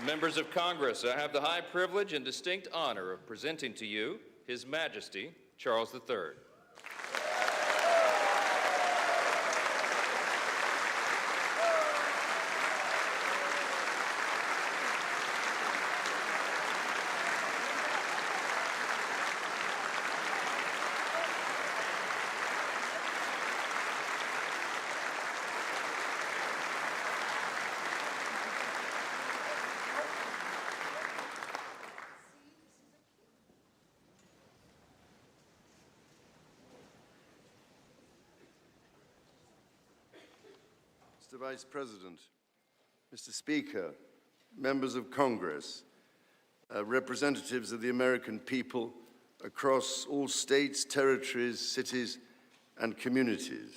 Members of Congress, I have the high privilege and distinct honor of presenting to you His Majesty, Charles III. Mr. Vice President, Mr. Speaker, members of Congress, representatives of the American people across all states, territories, cities, and communities.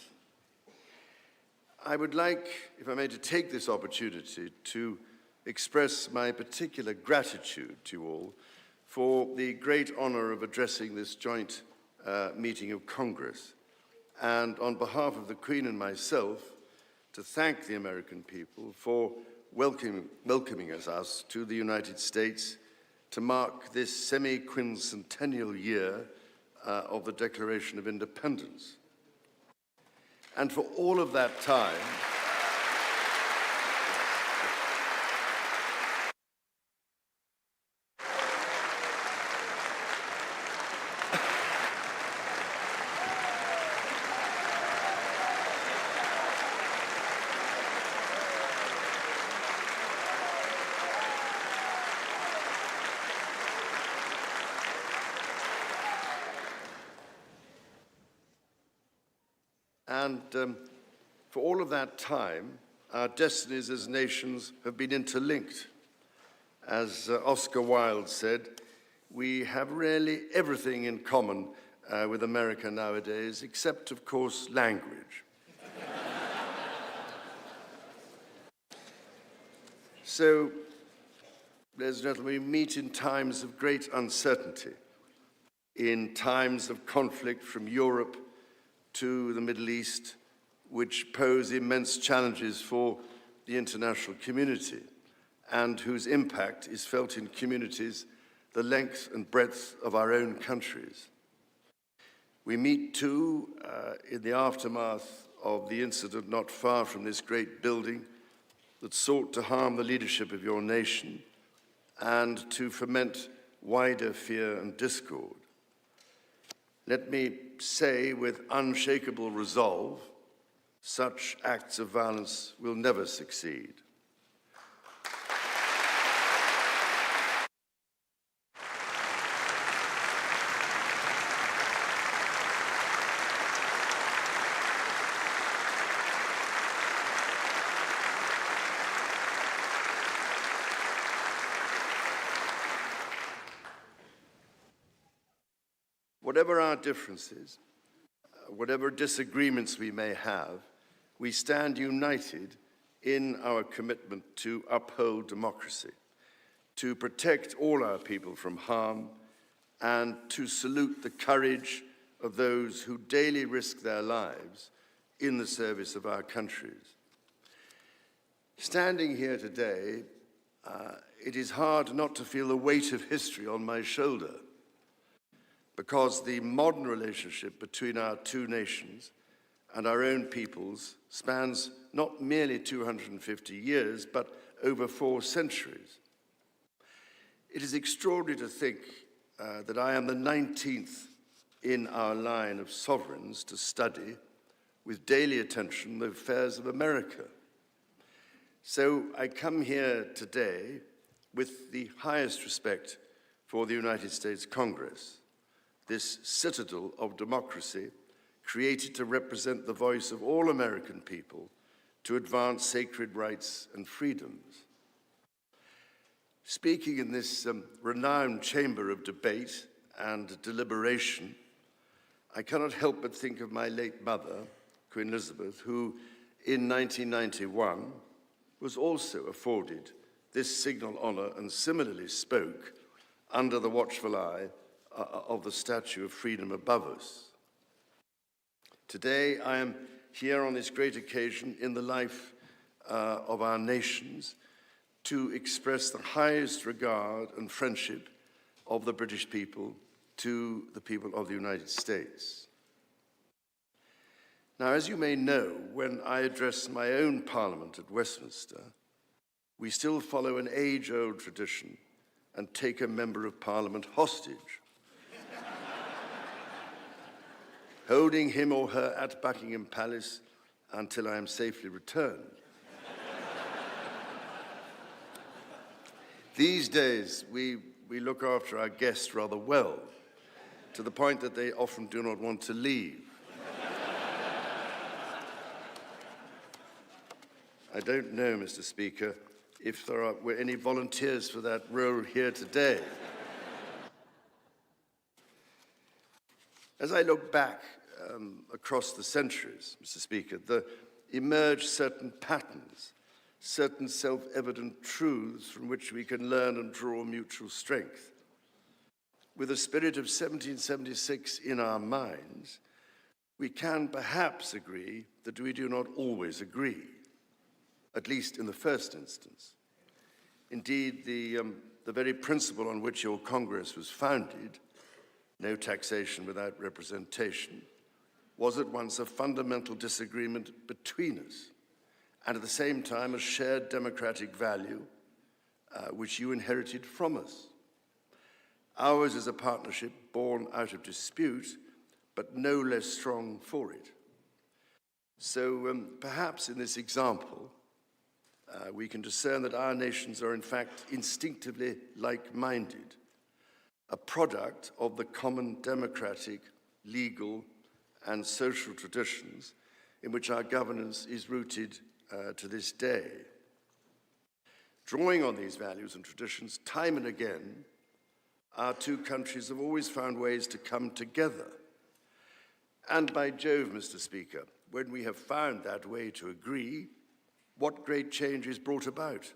I would like, if I may, to take this opportunity to express my particular gratitude to you all for the great honor of addressing this joint meeting of Congress, and on behalf of the Queen and myself, to thank the American people for welcoming us to the United States to mark this semi-quincentennial year of the Declaration of Independence. And for all of that time, for all of that time, our destinies as nations have been interlinked. As Oscar Wilde said, we have really everything in common with America nowadays, except, of course, language. So, ladies and gentlemen, we meet in times of great uncertainty, in times of conflict from Europe to the Middle East, which pose immense challenges for the international community and whose impact is felt in communities the length and breadth of our own countries. We meet, too, in the aftermath of the incident not far from this great building that sought to harm the leadership of your nation and to foment wider fear and discord. Let me say with unshakable resolve, such acts of violence will never succeed. Whatever our differences, whatever disagreements we may have, we stand united in our commitment to uphold democracy, to protect all our people from harm, and to salute the courage of those who daily risk their lives in the service of our countries. Standing here today, it is hard not to feel the weight of history on my shoulder, because the modern relationship between our two nations and our own peoples spans not merely 250 years, but over 4 centuries. It is extraordinary to think that I am the 19th in our line of sovereigns to study with daily attention the affairs of America. So I come here today with the highest respect for the United States Congress, this citadel of democracy created to represent the voice of all American people to advance sacred rights and freedoms. Speaking in this renowned chamber of debate and deliberation, I cannot help but think of my late mother, Queen Elizabeth, who in 1991 was also afforded this signal honor and similarly spoke under the watchful eye of the Statue of Freedom above us. Today, I am here on this great occasion in the life of our nations to express the highest regard and friendship of the British people to the people of the United States. Now, as you may know, when I address my own Parliament at Westminster, we still follow an age-old tradition and take a Member of Parliament hostage, holding him or her at Buckingham Palace until I am safely returned. These days, we look after our guests rather well, to the point that they often do not want to leave. I don't know, Mr. Speaker, if there were any volunteers for that role here today. As I look back across the centuries, Mr. Speaker, there emerge certain patterns, certain self-evident truths from which we can learn and draw mutual strength. With the spirit of 1776 in our minds, we can perhaps agree that we do not always agree, at least in the first instance. Indeed, the very principle on which your Congress was founded, no taxation without representation, was at once a fundamental disagreement between us, and at the same time a shared democratic value which you inherited from us. Ours is a partnership born out of dispute, but no less strong for it. So perhaps in this example, we can discern that our nations are in fact instinctively like-minded, a product of the common democratic, legal, and social traditions in which our governance is rooted to this day. Drawing on these values and traditions, time and again, our two countries have always found ways to come together. And by Jove, Mr. Speaker, when we have found that way to agree, what great change is brought about,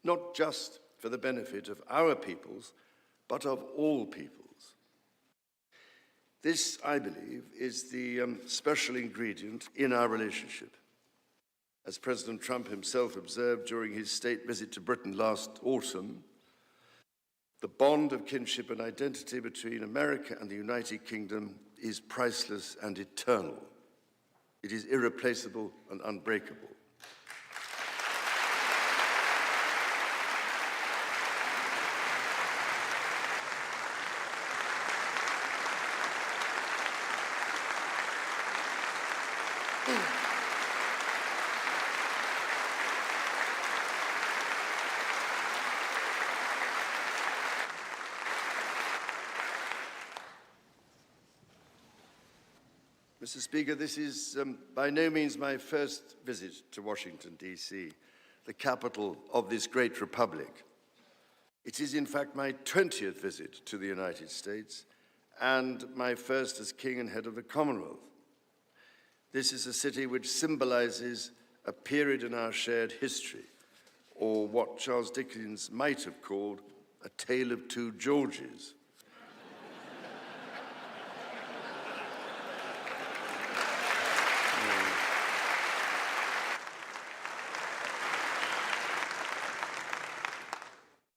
not just for the benefit of our peoples, but of all peoples. This, I believe, is the special ingredient in our relationship. As President Trump himself observed during his state visit to Britain last autumn, the bond of kinship and identity between America and the United Kingdom is priceless and eternal. It is irreplaceable and unbreakable. Mr. Speaker, this is by no means my first visit to Washington, D.C., the capital of this great republic. It is, in fact, my 20th visit to the United States and my first as King and head of the Commonwealth. This is a city which symbolizes a period in our shared history, or what Charles Dickens might have called a tale of two Georges.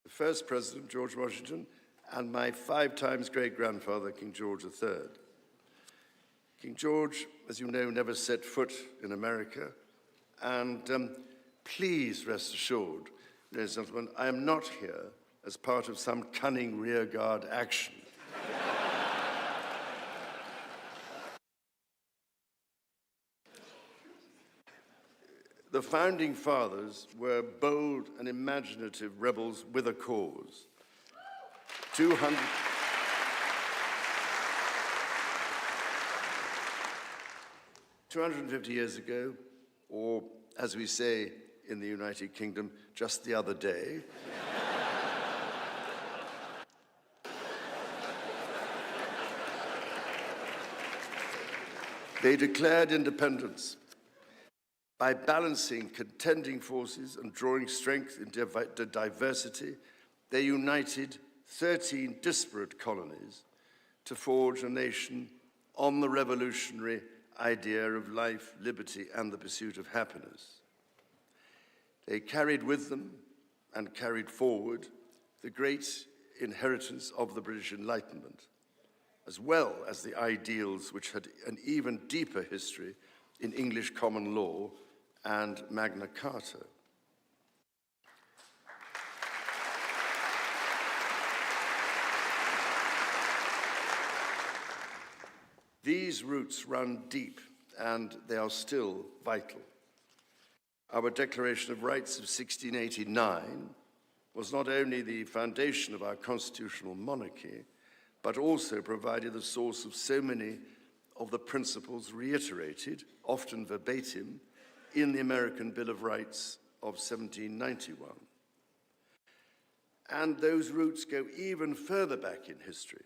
First President, George Washington, and my 5 times great-grandfather, King George III. King George, as you know, never set foot in America, and please rest assured, ladies and gentlemen, I am not here as part of some cunning rearguard action. The founding fathers were bold and imaginative rebels with a cause. 250 years ago, or as we say in the United Kingdom, just the other day, they declared independence. By balancing contending forces and drawing strength in diversity, they united 13 disparate colonies to forge a nation on the revolutionary idea of life, liberty, and the pursuit of happiness. They carried with them and carried forward the great inheritance of the British Enlightenment, as well as the ideals which had an even deeper history in English common law and Magna Carta. These roots run deep, and they are still vital. Our Declaration of Rights of 1689 was not only the foundation of our constitutional monarchy, but also provided the source of so many of the principles reiterated, often verbatim, in the American Bill of Rights of 1791. And those roots go even further back in history.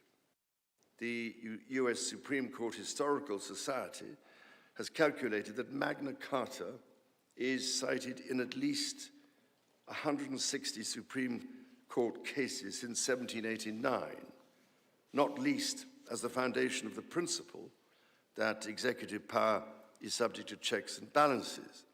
The US Supreme Court Historical Society has calculated that Magna Carta is cited in at least 160 Supreme Court cases since 1789, not least as the foundation of the principle that executive power is subject to checks and balances.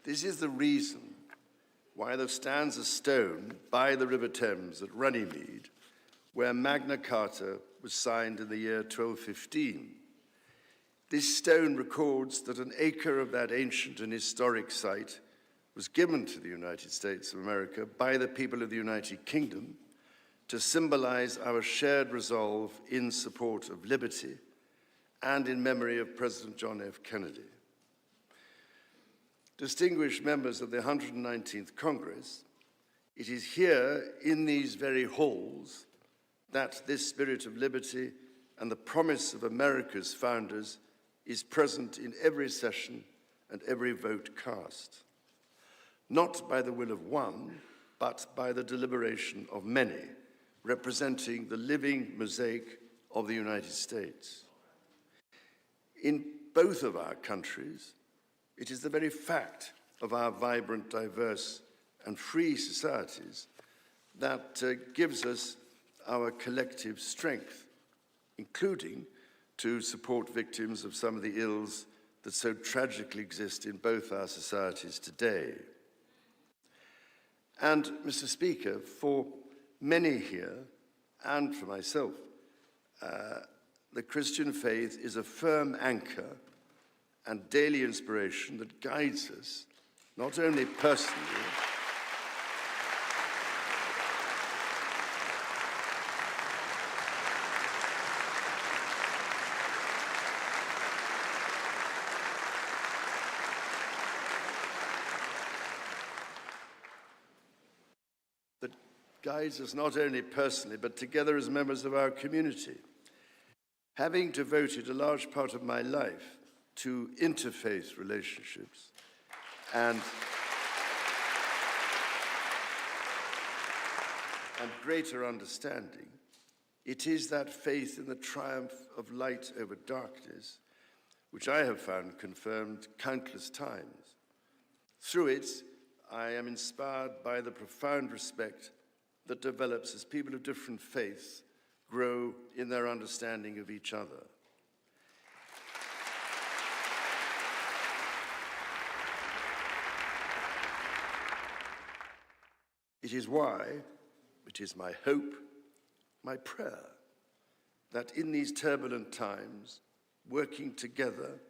This is the reason why there stands a stone by the River Thames at Runnymede, where Magna Carta was signed in the year 1215. This stone records that an acre of that ancient and historic site was given to the United States of America by the people of the United Kingdom to symbolize our shared resolve in support of liberty and in memory of President John F. Kennedy. Distinguished members of the 119th Congress, it is here in these very halls that this spirit of liberty and the promise of America's founders is present in every session and every vote cast, not by the will of one, but by the deliberation of many, representing the living mosaic of the United States. In both of our countries, it is the very fact of our vibrant, diverse, and free societies that gives us our collective strength, including to support victims of some of the ills that so tragically exist in both our societies today. And, Mr. Speaker, for many here, and for myself, the Christian faith is a firm anchor and daily inspiration that guides us, not only personally, that guides us not only personally, but together as members of our community. Having devoted a large part of my life to interfaith relationships and greater understanding, it is that faith in the triumph of light over darkness which I have found confirmed countless times. Through it, I am inspired by the profound respect that develops as people of different faiths grow in their understanding of each other. It is why, it is my hope, my prayer, that in these turbulent times, working together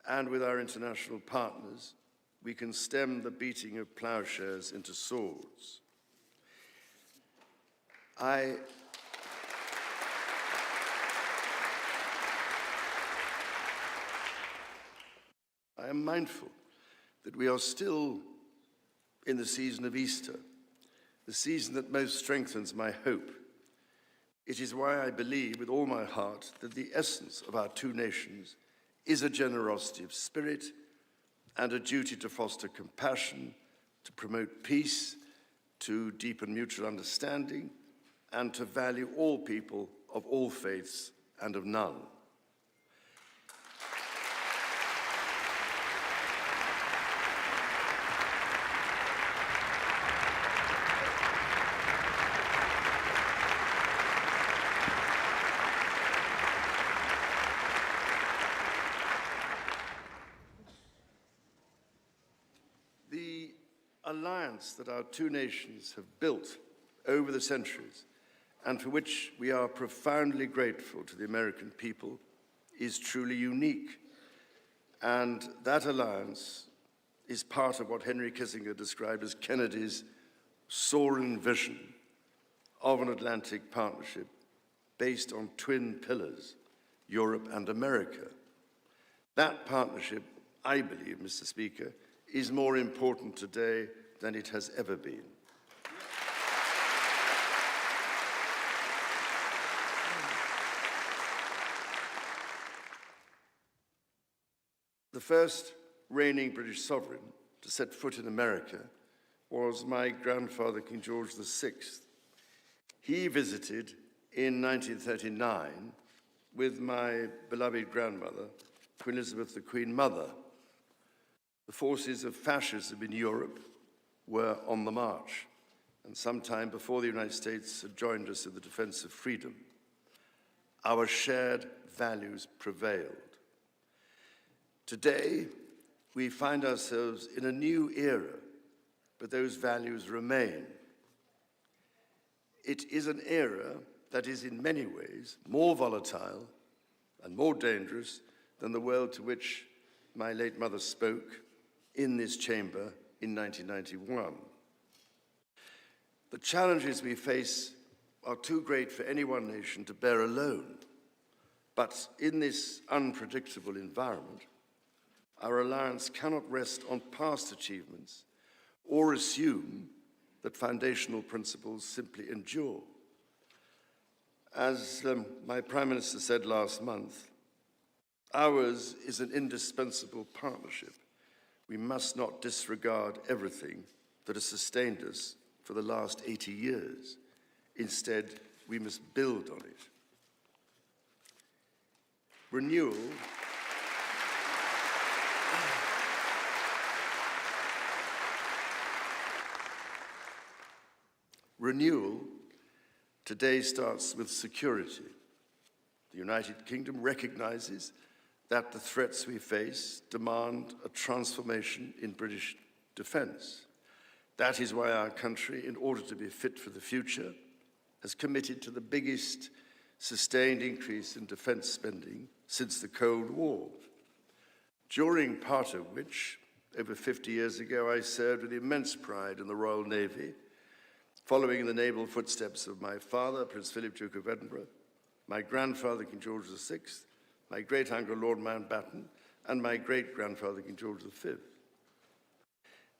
and with our international partners, we can stem the beating of plowshares into swords. I am mindful that we are still in the season of Easter, the season that most strengthens my hope. It is why I believe with all my heart that the essence of our two nations is a generosity of spirit and a duty to foster compassion, to promote peace, to deepen mutual understanding, and to value all people of all faiths and of none. The alliance that our two nations have built over the centuries, and for which we are profoundly grateful to the American people, is truly unique. And that alliance is part of what Henry Kissinger described as Kennedy's soaring vision of an Atlantic partnership based on twin pillars, Europe and America. That partnership, I believe, Mr. Speaker, is more important today than it has ever been. The first reigning British sovereign to set foot in America was my grandfather, King George VI. He visited in 1939 with my beloved grandmother, Queen Elizabeth, the Queen Mother. The forces of fascism in Europe were on the march, and sometime before the United States had joined us in the defense of freedom, our shared values prevailed. Today, we find ourselves in a new era, but those values remain. It is an era that is in many ways more volatile and more dangerous than the world to which my late mother spoke in this chamber in 1991. The challenges we face are too great for any one nation to bear alone, but in this unpredictable environment, our alliance cannot rest on past achievements or assume that foundational principles simply endure. As my Prime Minister said last month, ours is an indispensable partnership. We must not disregard everything that has sustained us for the last 80 years. Instead, we must build on it. Renewal today starts with security. The United Kingdom recognizes that the threats we face demand a transformation in British defense. That is why our country, in order to be fit for the future, has committed to the biggest sustained increase in defense spending since the Cold War, during part of which, over 50 years ago, I served with immense pride in the Royal Navy, following in the naval footsteps of my father, Prince Philip, Duke of Edinburgh, my grandfather, King George VI, my great-uncle, Lord Mountbatten, and my great-grandfather, King George V.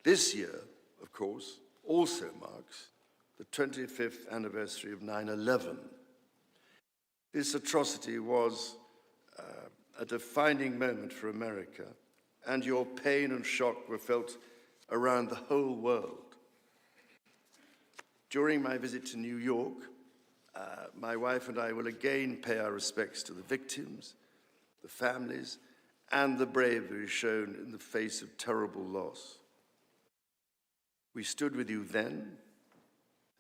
This year, of course, also marks the 25th anniversary of 9/11. This atrocity was a defining moment for America, and your pain and shock were felt around the whole world. During my visit to New York, my wife and I will again pay our respects to the victims, the families, and the bravery shown in the face of terrible loss. We stood with you then,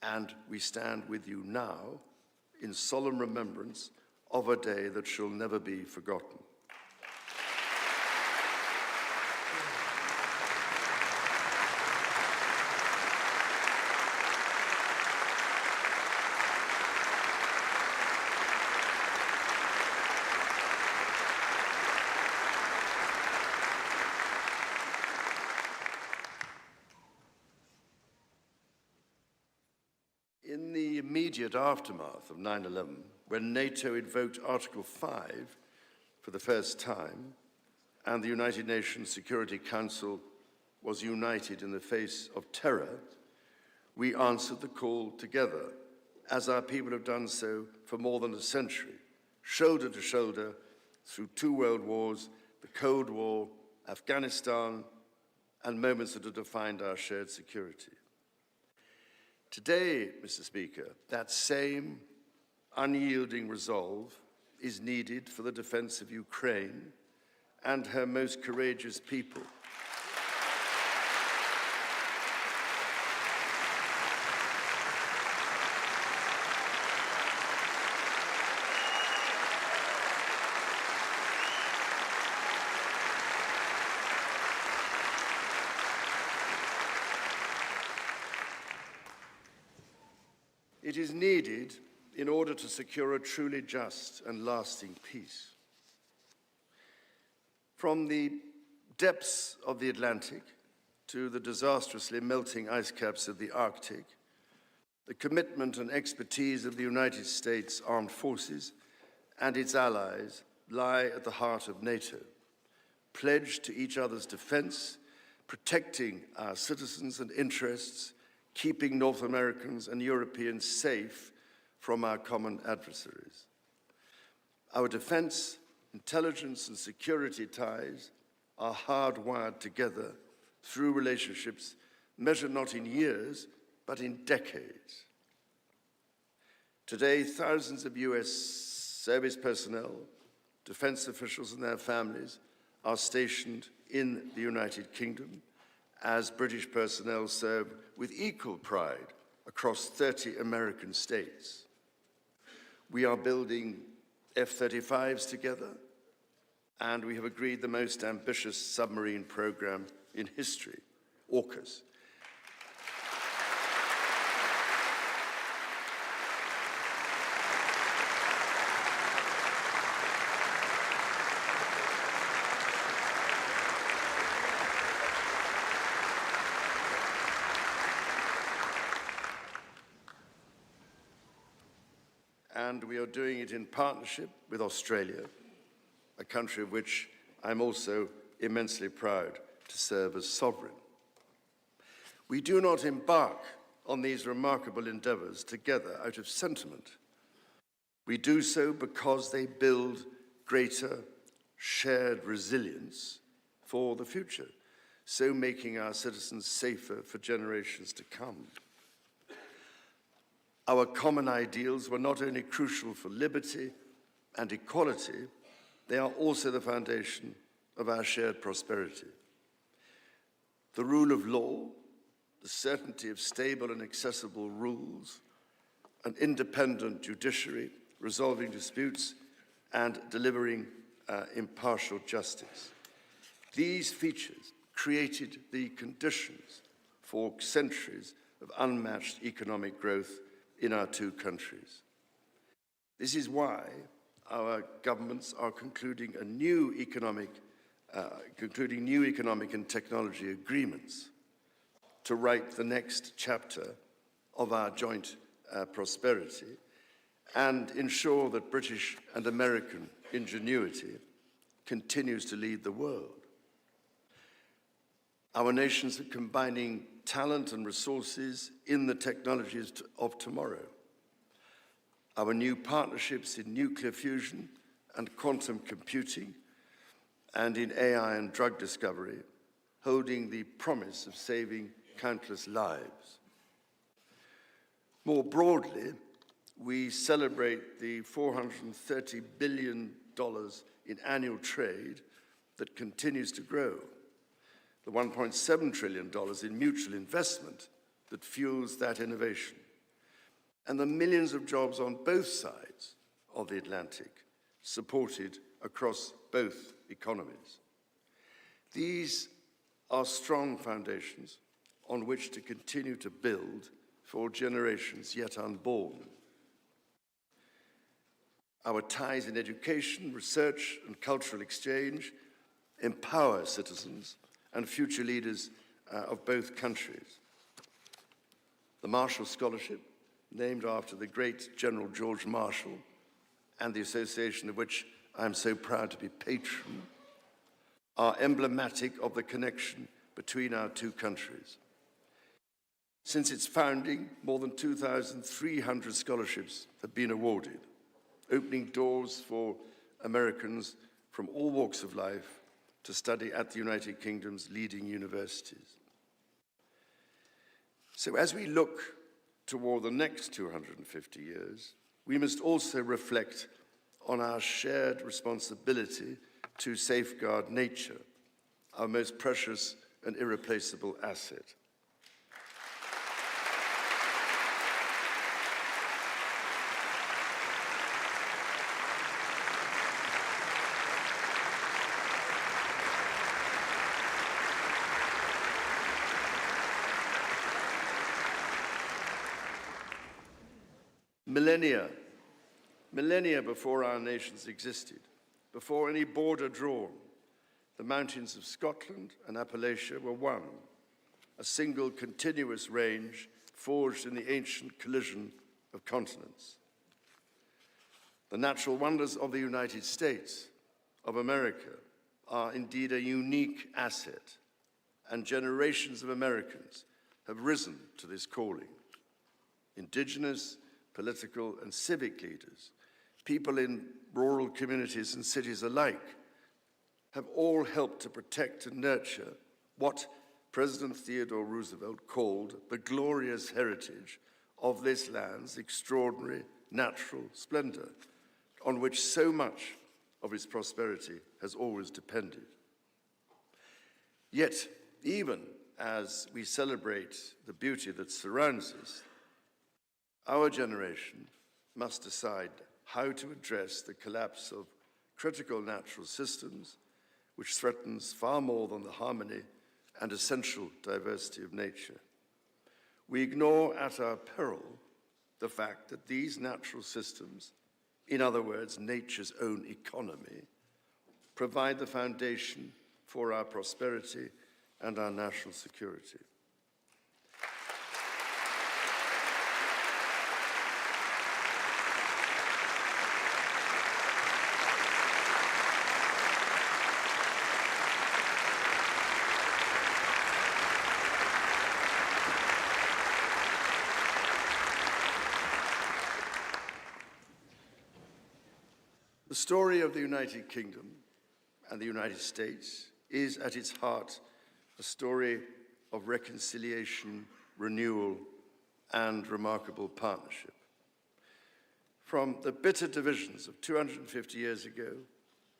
and we stand with you now in solemn remembrance of a day that shall never be forgotten. In the immediate aftermath of 9/11, when NATO invoked Article 5 for the first time, and the United Nations Security Council was united in the face of terror, we answered the call together, as our people have done so for more than a century, shoulder to shoulder through 2 world wars, the Cold War, Afghanistan, and moments that have defined our shared security. Today, Mr. Speaker, that same unyielding resolve is needed for the defense of Ukraine and her most courageous people. It is needed in order to secure a truly just and lasting peace. From the depths of the Atlantic to the disastrously melting ice caps of the Arctic, the commitment and expertise of the United States Armed Forces and its allies lie at the heart of NATO, pledged to each other's defense, protecting our citizens and interests, keeping North Americans and Europeans safe from our common adversaries. Our defense, intelligence, and security ties are hardwired together through relationships measured not in years, but in decades. Today, thousands of US service personnel, defense officials and their families are stationed in the United Kingdom, as British personnel serve with equal pride across 30 American states. We are building F-35s together, and we have agreed the most ambitious submarine program in history, AUKUS. And we are doing it in partnership with Australia, a country of which I'm also immensely proud to serve as sovereign. We do not embark on these remarkable endeavors together out of sentiment. We do so because they build greater shared resilience for the future, so making our citizens safer for generations to come. Our common ideals were not only crucial for liberty and equality, they are also the foundation of our shared prosperity. The rule of law, the certainty of stable and accessible rules, an independent judiciary resolving disputes and delivering impartial justice. These features created the conditions for centuries of unmatched economic growth in our two countries. This is why our governments are concluding new economic and technology agreements to write the next chapter of our joint prosperity and ensure that British and American ingenuity continues to lead the world. Our nations are combining talent and resources in the technologies of tomorrow. Our new partnerships in nuclear fusion and quantum computing and in AI and drug discovery, holding the promise of saving countless lives. More broadly, we celebrate the $430 billion in annual trade that continues to grow, the $1.7 trillion in mutual investment that fuels that innovation, and the millions of jobs on both sides of the Atlantic, supported across both economies. These are strong foundations on which to continue to build for generations yet unborn. Our ties in education, research, and cultural exchange empower citizens and future leaders of both countries. The Marshall Scholarship, named after the great General George Marshall, and the association of which I'm so proud to be patron, are emblematic of the connection between our two countries. Since its founding, more than 2,300 scholarships have been awarded, opening doors for Americans from all walks of life to study at the United Kingdom's leading universities. So as we look toward the next 250 years, we must also reflect on our shared responsibility to safeguard nature, our most precious and irreplaceable asset. Millennia before our nations existed, before any border drawn, the mountains of Scotland and Appalachia were one, a single continuous range forged in the ancient collision of continents. The natural wonders of the United States of America are indeed a unique asset, and generations of Americans have risen to this calling. Indigenous, political, and civic leaders, people in rural communities and cities alike, have all helped to protect and nurture what President Theodore Roosevelt called the glorious heritage of this land's extraordinary natural splendor, on which so much of its prosperity has always depended. Yet, even as we celebrate the beauty that surrounds us, our generation must decide how to address the collapse of critical natural systems, which threatens far more than the harmony and essential diversity of nature. We ignore at our peril the fact that these natural systems, in other words, nature's own economy, provide the foundation for our prosperity and our national security. The story of the United Kingdom and the United States is at its heart a story of reconciliation, renewal, and remarkable partnership. From the bitter divisions of 250 years ago,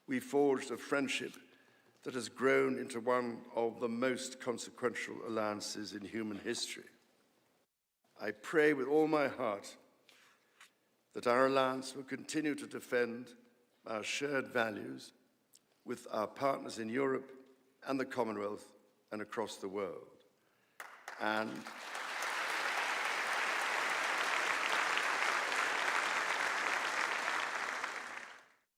we forged a friendship that has grown into one of the most consequential alliances in human history. I pray with all my heart that our alliance will continue to defend our shared values with our partners in Europe and the Commonwealth and across the world. And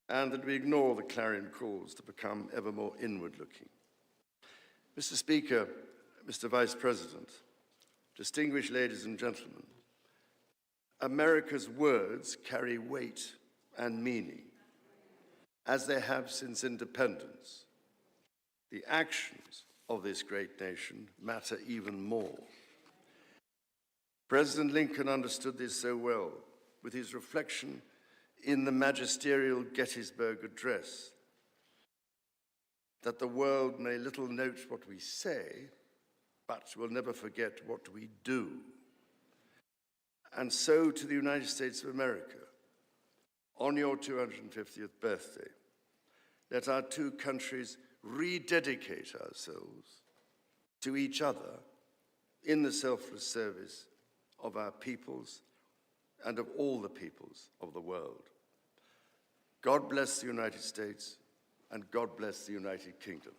that we ignore the clarion calls to become ever more inward-looking. Mr. Speaker, Mr. Vice President, distinguished ladies and gentlemen, America's words carry weight and meaning, as they have since independence. The actions of this great nation matter even more. President Lincoln understood this so well with his reflection in the magisterial Gettysburg Address, that the world may little note what we say, but will never forget what we do. And so to the United States of America, on your 250th birthday, let our two countries rededicate ourselves to each other in the selfless service of our peoples and of all the peoples of the world. God bless the United States, and God bless the United Kingdom.